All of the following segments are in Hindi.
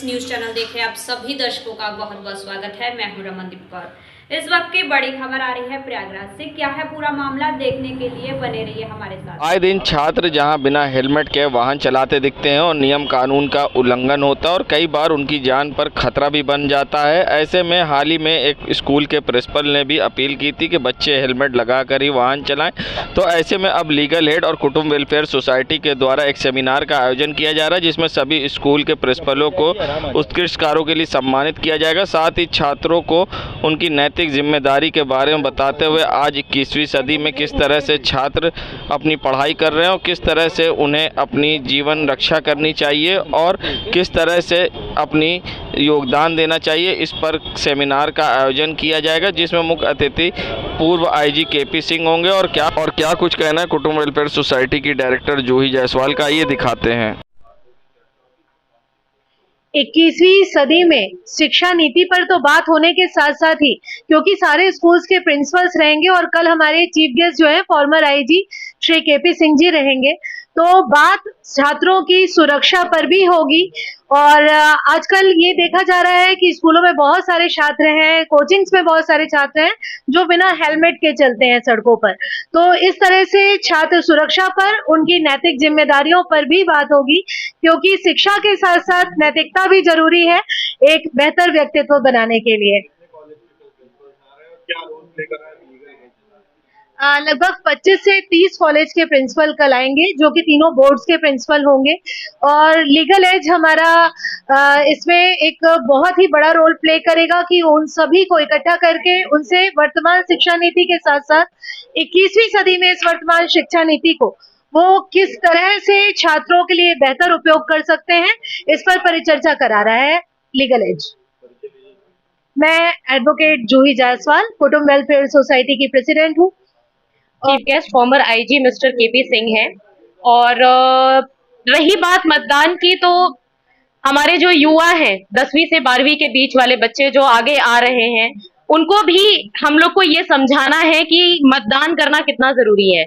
फ्रेंड्स, न्यूज चैनल देख रहे आप सभी दर्शकों का बहुत बहुत स्वागत है। मैं हूं रमनदीप कौर। इस वक्त की बड़ी खबर आ रही है प्रयागराज से। क्या है पूरा मामला, देखने के लिए बने रहिए हमारे साथ। आए दिन छात्र जहां बिना हेलमेट के वाहन चलाते दिखते हैं और नियम कानून का उल्लंघन होता है और कई बार उनकी जान पर खतरा भी बन जाता है। ऐसे में हाल ही में एक स्कूल के प्रिंसिपल ने भी अपील की थी कि बच्चे हेलमेट लगाकर ही वाहन चलाएं। तो ऐसे में अब लीगल एड और कुटुंब वेलफेयर सोसाइटी के द्वारा एक सेमिनार का आयोजन किया जा रहा है, जिसमें सभी स्कूल के प्रिंसिपलों को उत्कृष्ट कार्यों के लिए सम्मानित किया जाएगा। साथ ही छात्रों को उनकी नैतिक जिम्मेदारी के बारे में बताते हुए आज 21वीं सदी में किस तरह से छात्र अपनी पढ़ाई कर रहे हैं और किस तरह से उन्हें अपनी जीवन रक्षा करनी चाहिए और किस तरह से अपनी योगदान देना चाहिए, इस पर सेमिनार का आयोजन किया जाएगा, जिसमें मुख्य अतिथि पूर्व आईजी केपी सिंह होंगे। और क्या कुछ कहना है कुटुंब वेलफेयर सोसाइटी की डायरेक्टर जूही जायसवाल का, ये दिखाते हैं। 21वीं सदी में शिक्षा नीति पर तो बात होने के साथ साथ ही, क्योंकि सारे स्कूल्स के प्रिंसिपल्स रहेंगे और कल हमारे चीफ गेस्ट जो है फॉर्मर आईजी श्री केपी सिंह जी रहेंगे, तो बात छात्रों की सुरक्षा पर भी होगी। और आजकल ये देखा जा रहा है कि स्कूलों में बहुत सारे छात्र हैं, कोचिंग्स में बहुत सारे छात्र हैं जो बिना हेलमेट के चलते हैं सड़कों पर। तो इस तरह से छात्र सुरक्षा पर, उनकी नैतिक जिम्मेदारियों पर भी बात होगी, क्योंकि शिक्षा के साथ साथ नैतिकता भी जरूरी है एक बेहतर व्यक्तित्व बनाने के लिए। लगभग 25 से 30 कॉलेज के प्रिंसिपल कल आएंगे, जो कि तीनों बोर्ड्स के प्रिंसिपल होंगे। और लीगल एज हमारा इसमें एक बहुत ही बड़ा रोल प्ले करेगा कि उन सभी को इकट्ठा करके उनसे वर्तमान शिक्षा नीति के साथ साथ 21वीं सदी में इस वर्तमान शिक्षा नीति को वो किस तरह से छात्रों के लिए बेहतर उपयोग कर सकते हैं, इस पर परिचर्चा करा रहा है लीगल एज। मैं एडवोकेट जूही जायसवाल, कुटुंब वेलफेयर सोसाइटी की प्रेसिडेंट हूँ। Chief guest farmer IG mister KP Singh हैं। और रही बात मतदान की, तो हमारे जो युवा हैं 10वीं से 12वीं के बीच वाले बच्चे जो आगे आ रहे हैं, उनको भी हम लोग को ये समझाना है कि मतदान करना कितना जरूरी है।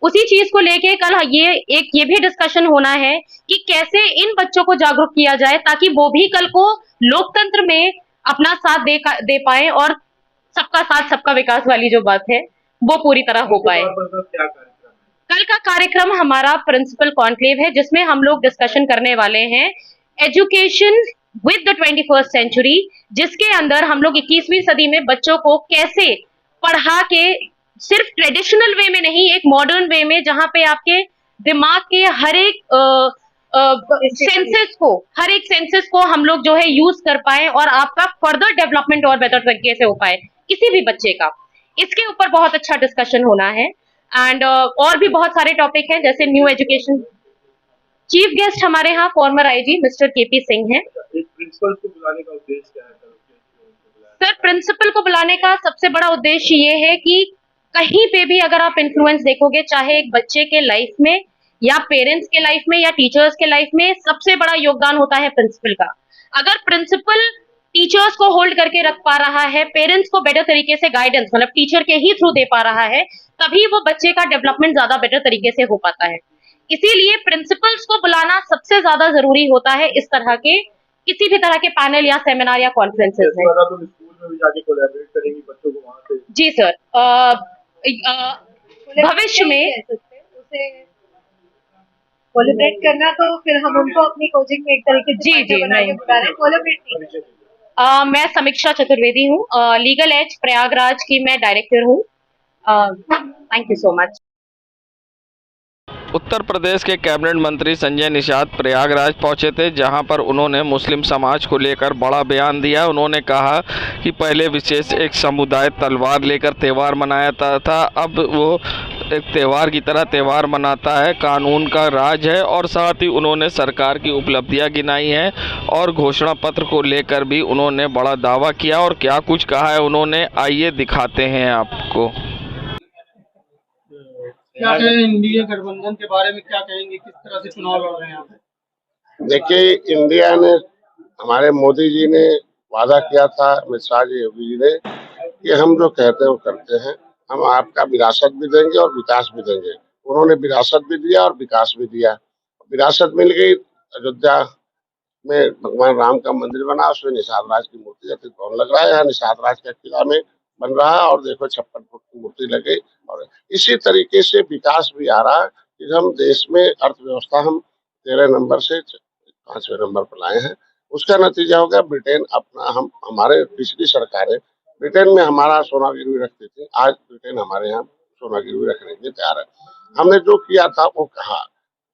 उसी चीज को लेके कल ये भी डिस्कशन होना है कि कैसे इन बच्चों को जागरूक किया जाए, ताकि वो भी कल को लोकतंत्र में अपना साथ दे पाए और सबका साथ सबका विकास वाली जो बात है वो पूरी तरह हो पाए। कल का कार्यक्रम हमारा प्रिंसिपल कॉन्क्लेव है, जिसमें हम लोग डिस्कशन करने वाले हैं education with the 21st century, जिसके अंदर हम लोग 21वीं सदी में बच्चों को कैसे पढ़ा के सिर्फ ट्रेडिशनल वे में नहीं, एक मॉडर्न वे में, जहां पे आपके दिमाग के हर एक सेंसेस को हम लोग जो है यूज कर पाए और आपका फर्दर डेवलपमेंट और बेहतर तरीके से हो पाए किसी भी बच्चे का। इसके ऊपर बहुत अच्छा डिस्कशन होना है। एंड और भी बहुत सारे टॉपिक हैं, जैसे न्यू एजुकेशन। चीफ गेस्ट हमारे यहाँ farmer IG mister KP Singh हैं। प्रिंसिपल को बुलाने का उद्देश्य क्या है? सर, प्रिंसिपल को बुलाने का सबसे बड़ा उद्देश्य ये है कि कहीं पे भी अगर आप इन्फ्लुएंस देखोगे, चाहे एक बच्चे के लाइफ में या पेरेंट्स के लाइफ में या टीचर्स के लाइफ में, सबसे बड़ा योगदान होता है प्रिंसिपल का। अगर प्रिंसिपल टीचर्स को होल्ड करके रख पा रहा है, पेरेंट्स को बेटर तरीके से गाइडेंस मतलब टीचर के ही थ्रू दे पा रहा है, तभी वो बच्चे का डेवलपमेंट ज्यादा बेटर तरीके से हो पाता है। इसीलिए प्रिंसिपल्स को बुलाना सबसे ज्यादा जरूरी होता है इस तरह के किसी भी तरह के पैनल या सेमिनार या कॉन्फ्रेंसेस में। तो स्कूल में भी जाके कोलैबोरेट करेंगी बच्चों को वहां से? जी सर, भविष्य में कोलैबोरेट करना, तो फिर हम उनको अपनी कोचिंग में एक तरीके से बना के बुला रहे हैं, कोलैबोरेट नहीं। मैं समीक्षा चतुर्वेदी हूँ, लीगल एज प्रयागराज की मैं डायरेक्टर हूँ। Thank you so much. Uttar Pradesh के कैबिनेट मंत्री संजय निषाद प्रयागराज पहुंचे थे, जहां पर उन्होंने मुस्लिम समाज को लेकर बड़ा बयान दिया। उन्होंने कहा कि पहले विशेष एक समुदाय तलवार लेकर त्यौहार मनाया था, अब वो एक त्यौहार की तरह त्यौहार मनाता है, कानून का राज है। और साथ ही उन्होंने सरकार की उपलब्धियां गिनाई हैं और घोषणा पत्र को लेकर भी उन्होंने बड़ा दावा किया। और क्या कुछ कहा है उन्होंने, आइए दिखाते हैं आपको। क्या कहें इंडिया गठबंधन के बारे में, क्या कहेंगे, किस तरह से चुनाव लड़ रहे हैं आप? देखिए, इंडिया ने, हमारे मोदी जी ने वादा किया था, अमित शाह जी, योगी जी ने, कि हम जो कहते हैं वो करते हैं, हम आपका विरासत भी देंगे और विकास भी देंगे। उन्होंने विरासत भी दिया और विकास भी दिया। विरासत मिल गई, अयोध्या में भगवान राम का मंदिर बना, उसमें निषाद राज की मूर्ति अति भवन लग रहा है। यहाँ निषाद राज का किला में बन रहा है और देखो 56 फुट की मूर्ति लगे। और इसी तरीके से विकास भी आ रहा है कि हम देश में अर्थव्यवस्था हम 13 नंबर से 5वें नंबर पर लाए हैं। उसका नतीजा हो गया ब्रिटेन अपना हम हमारे पिछली सरकारें ब्रिटेन में हमारा सोना गिरवी रखती थी, आज ब्रिटेन हमारे यहाँ सोना गिरवी रखने के लिए तैयार है। हमने जो किया था वो कहा,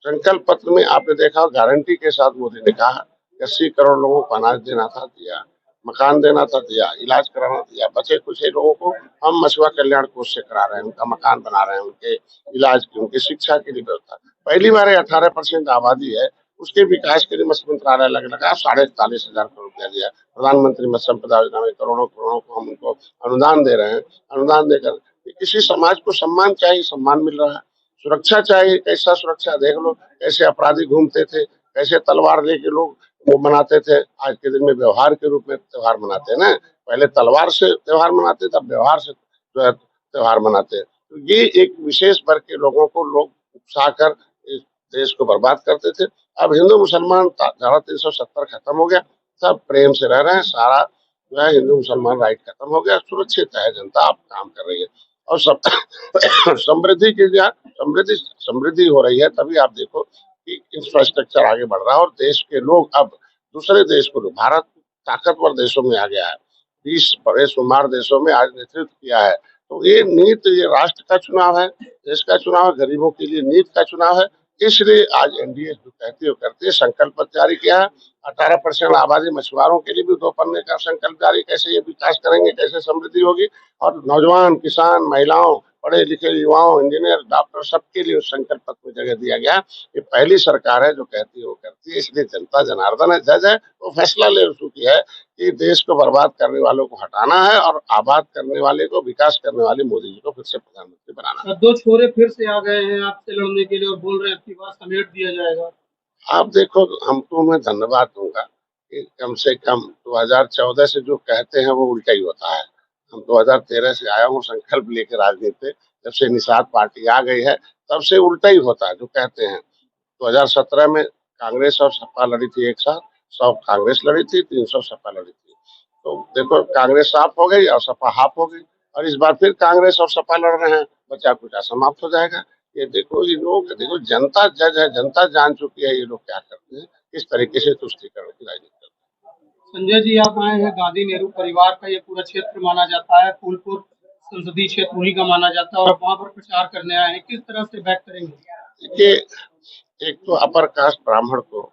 संकल्प पत्र में आपने देखा गारंटी के साथ मोदी ने कहा 80 करोड़ लोगों को अनाज देना था, दिया, मकान देना था, दिया, इलाज कराना दिया, बचे कुछ लोगों को हम मछुआ कल्याण कोष से करा रहे हैं, उनका मकान बना रहे हैं, उनके इलाज की, उनकी शिक्षा की व्यवस्था। पहली बार 18% आबादी है, उसके विकास के लिए मत्स्य मंत्रालय लगा 41,500 करोड़ रुपया दिया। प्रधानमंत्री मत्स्य संपदा योजना में करोड़ों करोड़ों को हम उनको अनुदान दे रहे हैं। अनुदान देकर किसी समाज को सम्मान चाहिए, सम्मान मिल रहा है। सुरक्षा चाहिए, कैसा सुरक्षा देख लो, कैसे अपराधी घूमते थे, कैसे तलवार लेके लोग वो मनाते थे, आज के दिन में व्यवहार के रूप में त्योहार मनाते हैं ना। पहले तलवार से त्योहार मनाते, तब व्यवहार से जो है त्योहार मनाते हैं। तो ये एक विशेष वर्ग के लोगों को लोग उकसा कर इस देश को बर्बाद करते थे। अब हिंदू मुसलमान धारा 370 खत्म हो गया, सब प्रेम से रह रहे हैं, सारा जो है हिंदू मुसलमान राइट खत्म हो गया, सुरक्षित है, जनता आप काम कर रही है और सब समृद्धि के लिए समृद्धि हो रही है। तभी आप देखो कि इंफ्रास्ट्रक्चर आगे बढ़ रहा है और देश के लोग अब दूसरे देश को, भारत ताकतवर देशों में आ गया है, 20 बड़े शुमार देशों में आज नेतृत्व किया है। तो ये नीति, ये राष्ट्र का चुनाव है, देश का चुनाव है, गरीबों के लिए नीति का चुनाव है। इसलिए आज एनडीए जो कहती है वो करती है। संकल्प पत्र जारी किया है, 18% आबादी मछुआरों के लिए भी 2 पन्ने का संकल्प जारी, कैसे ये विकास करेंगे, कैसे समृद्धि होगी। और नौजवान, किसान, महिलाओं, पढ़े लिखे युवाओं, इंजीनियर, डॉक्टर, सबके लिए उस संकल्प पत्र में जगह दिया गया। ये पहली सरकार है जो कहती है वो करती है। इसलिए जनता जनार्दन है, जज है, वो फैसला ले चुकी है कि देश को बर्बाद करने वालों को हटाना है और आबाद करने वाले को, विकास करने वाले मोदी जी को फिर से प्रधानमंत्री बनाना है। 2 छोरे फिर से आ गए हैं आपसे लड़ने के लिए और बोल रहे हैं आपकी बात समेट दिया जाएगा। आप देखो, हम तो मैं धन्यवाद दूंगा कि कम से कम 2014 से जो कहते हैं वो उल्टा ही होता है। हम 2013 से आया हूँ संकल्प लेकर राजनीति, जब से निषाद पार्टी आ गई है तब से उल्टा ही होता है जो कहते हैं। 2017 में कांग्रेस और सपा लड़ी थी एक साथ, 100 कांग्रेस लड़ी थी, 300 सपा लड़ी थी। तो देखो कांग्रेस साफ हो गई और सपा हाफ हो गई, और इस बार फिर कांग्रेस और सपा लड़ रहे हैं, बचा कुचा समाप्त हो जाएगा। ये देखो, ये लोग देखो, जनता जज है, जनता जान चुकी है ये लोग क्या करते हैं, किस तरीके से तुष्टिकरण की राजनीति करते हैं। संजय जी, आप आए हैं, गांधी नेहरू परिवार का ये पूरा क्षेत्र माना जाता है, फूलपुर संसदीय क्षेत्र उन्हीं का माना जाता है और वहाँ पर प्रचार करने आए हैं, किस तरह से बैक करेंगे? देखिए, एक तो अपर कास्ट ब्राह्मण को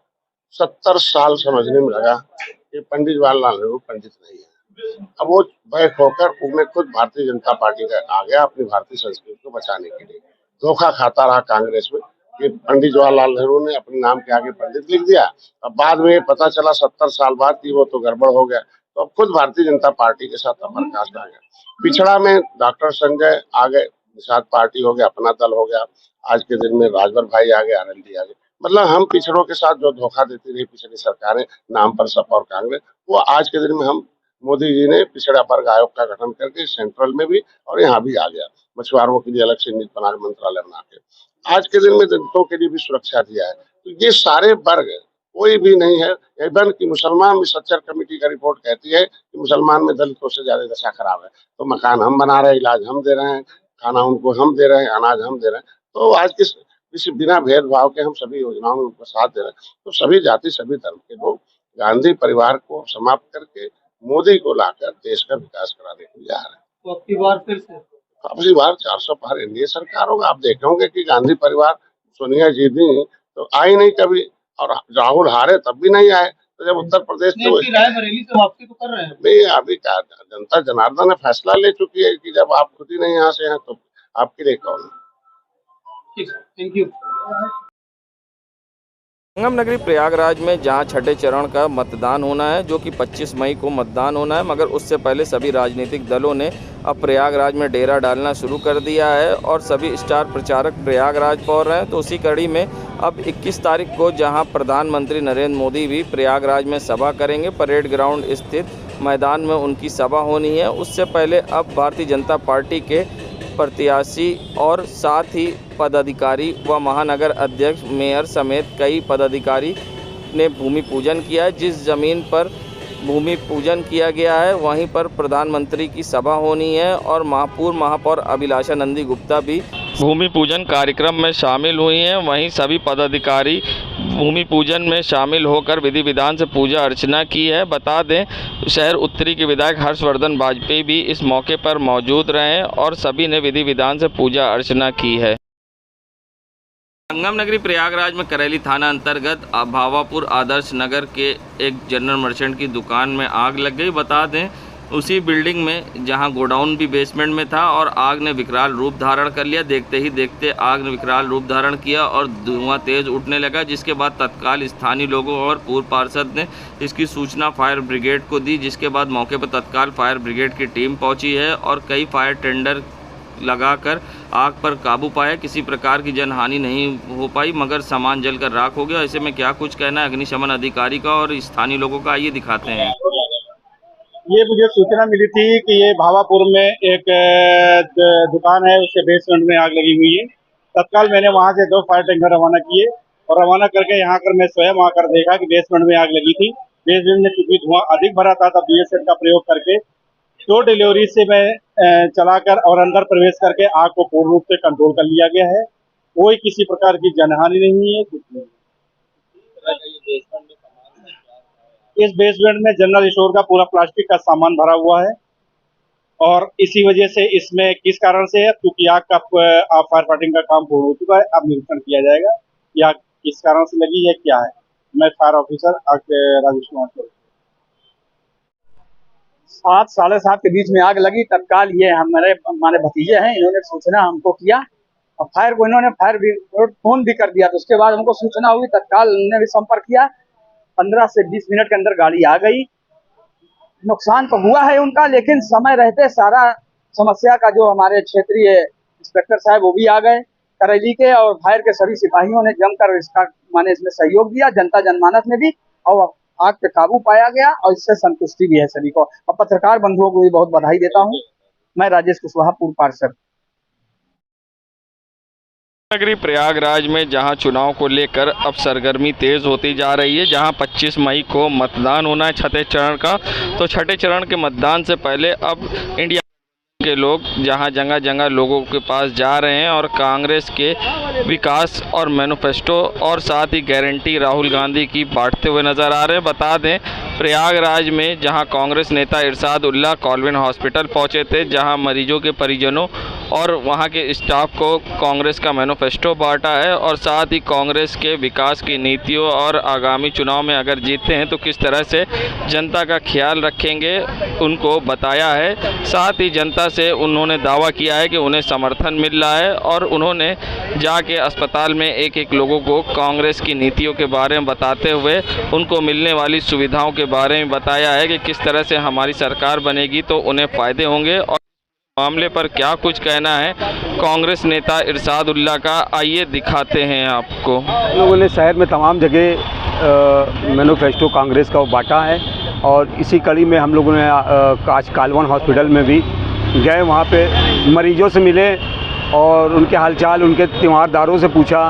70 साल समझने में लगा कि पंडित जवाहरलाल नेहरू पंडित नहीं है। अब वो बैक होकर उनमें खुद भारतीय जनता पार्टी का आ गया अपनी भारतीय संस्कृति को बचाने के लिए। धोखा खाता रहा कांग्रेस में कि पंडित जवाहरलाल नेहरू ने अपने नाम के आगे पंडित लिख दिया। अब बाद में पता चला 70 साल बाद कि वो तो गड़बड़ हो गया, तो अब खुद भारतीय जनता पार्टी के साथ अपर कास्ट आ गया। पिछड़ा में डॉक्टर संजय आ गए, निषाद पार्टी हो गया, अपना दल हो गया। आज के दिन में राजभर भाई आ गए, आरएलडी आ गए। मतलब हम पिछड़ों के साथ जो धोखा देती रही पिछली सरकारें नाम पर सपा और कांग्रेस, वो आज के दिन में हम मोदी जी ने पिछड़ा वर्ग आयोग का गठन करके सेंट्रल में भी और यहाँ भी आ गया, मछुआरों के लिए अलग से नीति बना, मंत्रालय बना के आज के दिन में दलितों के लिए भी सुरक्षा दिया है। तो ये सारे वर्ग कोई भी नहीं है। इवन की मुसलमान में सच्चर कमेटी का रिपोर्ट कहती है कि मुसलमान में दलितों से ज्यादा दशा खराब है। तो मकान हम बना रहे हैं, इलाज हम दे रहे हैं, खाना उनको हम दे रहे हैं, अनाज हम दे रहे हैं। तो आज किसी बिना भेदभाव के हम सभी योजनाओं में उनको साथ दे रहे हैं। तो सभी जाति, सभी धर्म के लोग गांधी परिवार को समाप्त करके मोदी को लाकर देश का विकास कराने के लिए आ रहे हैं। तो अब की बार फिर से पिछली बार 400 पार एनडीए सरकार होगा। आप देखे होंगे कि गांधी परिवार, सोनिया जी भी तो आई नहीं कभी, और राहुल हारे तब भी नहीं आए। तो जब उत्तर प्रदेश तो रायबरेली से वापसी तो कर रहे हैं, नहीं अभी क्या, जनता जनार्दन ने फैसला ले चुकी है कि जब आप खुद ही नहीं यहाँ से हैं तो आपके लिए कौन। ठीक, थैंक यू। संगम नगरी प्रयागराज में जहां छठे चरण का मतदान होना है, जो कि 25 मई को मतदान होना है, मगर उससे पहले सभी राजनीतिक दलों ने अब प्रयागराज में डेरा डालना शुरू कर दिया है और सभी स्टार प्रचारक प्रयागराज पहुंच रहे हैं। तो उसी कड़ी में अब 21 तारीख को जहां प्रधानमंत्री नरेंद्र मोदी भी प्रयागराज में सभा करेंगे, परेड ग्राउंड स्थित मैदान में उनकी सभा होनी है। उससे पहले अब भारतीय जनता पार्टी के प्रत्याशी और साथ ही पदाधिकारी व महानगर अध्यक्ष, मेयर समेत कई पदाधिकारी ने भूमि पूजन किया है। जिस ज़मीन पर भूमि पूजन किया गया है वहीं पर प्रधानमंत्री की सभा होनी है और पूर्व महापौर अभिलाषा नंदी गुप्ता भी भूमि पूजन कार्यक्रम में शामिल हुई हैं। वहीं सभी पदाधिकारी भूमि पूजन में शामिल होकर विधि विधान से पूजा अर्चना की है। बता दें शहर उत्तरी के विधायक हर्षवर्धन वाजपेयी भी इस मौके पर मौजूद रहे और सभी ने विधि विधान से पूजा अर्चना की है। संगम नगरी प्रयागराज में करेली थाना अंतर्गत भावापुर आदर्श नगर के एक जनरल मर्चेंट की दुकान में आग लग गई। बता दें उसी बिल्डिंग में जहां गोडाउन भी बेसमेंट में था और आग ने विकराल रूप धारण कर लिया। देखते ही देखते आग ने विकराल रूप धारण किया और धुआं तेज उठने लगा, जिसके बाद तत्काल स्थानीय लोगों और पूर्व पार्षद ने इसकी सूचना फायर ब्रिगेड को दी, जिसके बाद मौके पर तत्काल फायर ब्रिगेड की टीम पहुंची है और कई फायर टेंडर लगाकर आग पर काबू पाया। किसी प्रकार की जनहानि नहीं हो पाई मगर सामान जलकर राख हो गया। ऐसे में क्या कुछ कहना है अग्निशमन अधिकारी का और स्थानीय लोगों का, आइए दिखाते हैं। ये मुझे सूचना मिली थी कि ये भावापुर में एक दुकान है, उसके बेसमेंट में आग लगी हुई है। तत्काल मैंने वहां से 2 फायर टैंकर रवाना किए और रवाना करके यहाँ कर मैं स्वयं आकर देखा कि बेसमेंट में आग लगी थी। बेसमेंट में चूंकि धुआं अधिक भरा था तब BSF का प्रयोग करके 2 डिलीवरी से मैं चलाकर और अंदर प्रवेश करके आग को पूर्ण रूप से कंट्रोल कर लिया गया है। कोई किसी प्रकार की जनहानि नहीं है, कुछ नहीं। इस बेसमेंट में जनरल स्टोर का पूरा प्लास्टिक का सामान भरा हुआ है और इसी वजह से इसमें किस कारण से है, क्योंकि आग का फायर फाइटिंग का काम पूर्ण हो चुका है। अब निरीक्षण किया जाएगा कि आग किस कारण से लगी है, क्या है। मैं फायर ऑफिसर राजेश कुमार 7 साढ़े 7 के बीच में आग लगी। तत्काल ये हमारे भतीजे हैं, इन्होंने सूचना हमको किया और फायर को इन्होंने फोन भी कर दिया। तो उसके बाद हमको सूचना हुई, तत्काल उन्होंने भी संपर्क किया। 15 से 20 मिनट के अंदर गाड़ी आ गई। नुकसान तो हुआ है उनका, लेकिन समय रहते सारा समस्या का जो हमारे क्षेत्रीय इंस्पेक्टर साहब वो भी आ गए करेली के और फायर के सभी सिपाहियों ने जमकर इसमें सहयोग दिया, जनता जनमानस ने भी, और आग पे काबू पाया गया और इससे संतुष्टि भी है सभी को। और पत्रकार बंधुओं को भी बहुत बधाई देता हूँ। मैं राजेश कुशवाहा, पूर्व पार्षद। नगरी प्रयागराज में जहां चुनाव को लेकर अब सरगर्मी तेज होती जा रही है, जहां 25 मई को मतदान होना है छठे चरण का, तो छठे चरण के मतदान से पहले अब इंडिया के लोग जहां जगह जगह लोगों के पास जा रहे हैं और कांग्रेस के विकास और मैनिफेस्टो और साथ ही गारंटी राहुल गांधी की बांटते हुए नजर आ रहे हैं। बता दें प्रयागराज में जहां कांग्रेस नेता इरशाद उल्लाह कॉलविन हॉस्पिटल पहुंचे थे, जहां मरीजों के परिजनों और वहां के स्टाफ को कांग्रेस का मैनिफेस्टो बांटा है और साथ ही कांग्रेस के विकास की नीतियों और आगामी चुनाव में अगर जीतते हैं तो किस तरह से जनता का ख्याल रखेंगे उनको बताया है। साथ ही जनता से उन्होंने दावा किया है कि उन्हें समर्थन मिल रहा है और उन्होंने जाके अस्पताल में एक एक लोगों को कांग्रेस की नीतियों के बारे में बताते हुए उनको मिलने वाली सुविधाओं के बारे में बताया है कि किस तरह से हमारी सरकार बनेगी तो उन्हें फ़ायदे होंगे। और मामले पर क्या कुछ कहना है कांग्रेस नेता इरशाद उल्लाह का, आइए दिखाते हैं आपको। लोगों ने शहर में तमाम जगह मैनिफेस्टो कांग्रेस का बांटा है और इसी कड़ी में हम लोगों ने आज कालवन हॉस्पिटल में भी गए, वहाँ पे मरीजों से मिले और उनके हालचाल, उनके तीमारदारों से पूछा,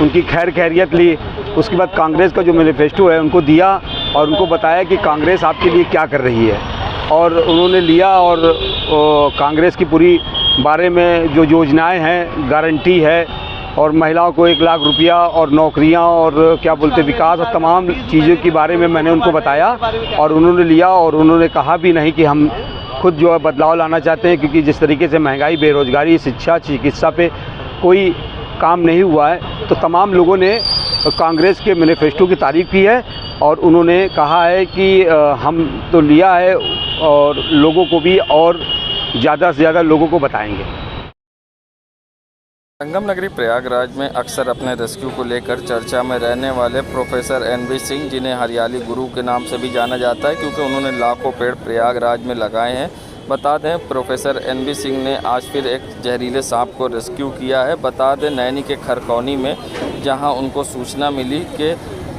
उनकी खैर खैरियत ली। उसके बाद कांग्रेस का जो मैनिफेस्टो है उनको दिया और उनको बताया कि कांग्रेस आपके लिए क्या कर रही है, और उन्होंने लिया और कांग्रेस की पूरी बारे में जो योजनाएं हैं, गारंटी है और महिलाओं को 1 लाख रुपया और नौकरियां और क्या बोलते विकास और तमाम चीज़ों के बारे में मैंने उनको बताया और उन्होंने लिया। और उन्होंने कहा भी नहीं कि हम खुद जो है बदलाव लाना चाहते हैं, क्योंकि जिस तरीके से महंगाई, बेरोज़गारी, शिक्षा, चिकित्सा पे कोई काम नहीं हुआ है, तो तमाम लोगों ने कांग्रेस के मैनिफेस्टो की तारीफ़ की है और उन्होंने कहा है कि हम तो लिया है और लोगों को भी और ज़्यादा से ज़्यादा लोगों को बताएंगे। संगम नगरी प्रयागराज में अक्सर अपने रेस्क्यू को लेकर चर्चा में रहने वाले प्रोफेसर NB सिंह, जिन्हें हरियाली गुरु के नाम से भी जाना जाता है क्योंकि उन्होंने लाखों पेड़ प्रयागराज में लगाए हैं। बता दें प्रोफेसर NB सिंह ने आज फिर एक जहरीले सांप को रेस्क्यू किया है। बता दें नैनी के खरकौनी में जहां उनको सूचना मिली कि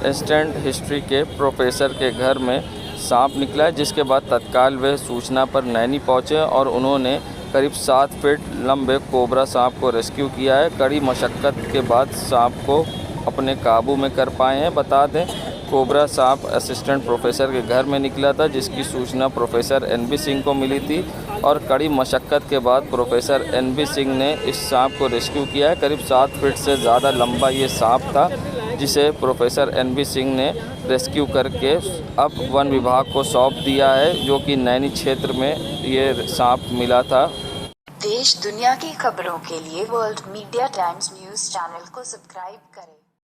इंस्टेंट हिस्ट्री के प्रोफेसर के घर में सांप निकला है, जिसके बाद तत्काल वे सूचना पर नैनी पहुंचे और उन्होंने करीब 7 फीट लंबे कोबरा सांप को रेस्क्यू किया है। कड़ी मशक्क़त के बाद सांप को अपने काबू में कर पाए हैं। बता दें कोबरा सांप असिस्टेंट प्रोफेसर के घर में निकला था, जिसकी सूचना प्रोफेसर NB सिंह को मिली थी और कड़ी मशक्क़त के बाद प्रोफेसर NB सिंह ने इस सांप को रेस्क्यू किया है। करीब 7 फीट से ज़्यादा लंबा ये सांप था, जिसे प्रोफेसर NB सिंह ने रेस्क्यू करके अब वन विभाग को सौंप दिया है, जो कि नैनी क्षेत्र में ये सांप मिला था। देश दुनिया की खबरों के लिए world media times news channel को सब्सक्राइब करें।